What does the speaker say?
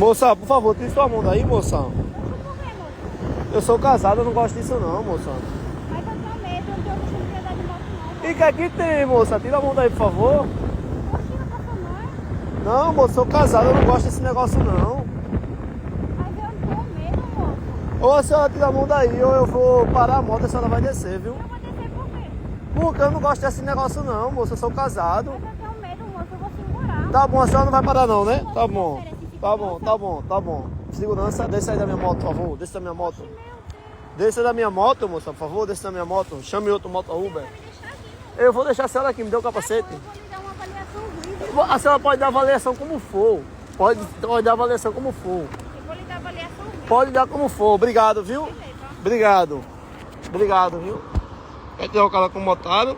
Moça, por favor, tire sua mão daí, moça. Eu sou casado, eu não gosto disso não, moça. Mas eu tenho medo, eu não tenho que andar de moto não. E que aqui tem, moça? Tira a mão daí, por favor. Oxi, não passou mais. Não, moça, eu sou casado, eu não gosto desse negócio não. Mas eu tenho medo, moço. Ou a senhora tira a mão daí, ou eu vou parar a moto e a senhora vai descer, viu? Eu vou descer por quê? Porque eu não gosto desse negócio não, moça, eu sou casado. Mas eu tenho medo, moço, eu vou segurar. Tá bom, a senhora não vai parar não, né? Tá bom. Tá bom, tá bom, tá bom. Segurança, desça aí da minha moto, por favor. Desça da minha moto. Desça da minha moto, moça, por favor. Desça da minha moto. Chame outro moto Uber. Eu vou deixar a senhora aqui, me dê o capacete. Eu vou lhe dar uma avaliação horrível. A senhora pode dar avaliação como for. Pode dar avaliação como for. Eu vou lhe dar avaliação horrível. Pode dar como for. Obrigado, viu? Beleza. Obrigado. Obrigado, viu? Vai ter o cara com o motário.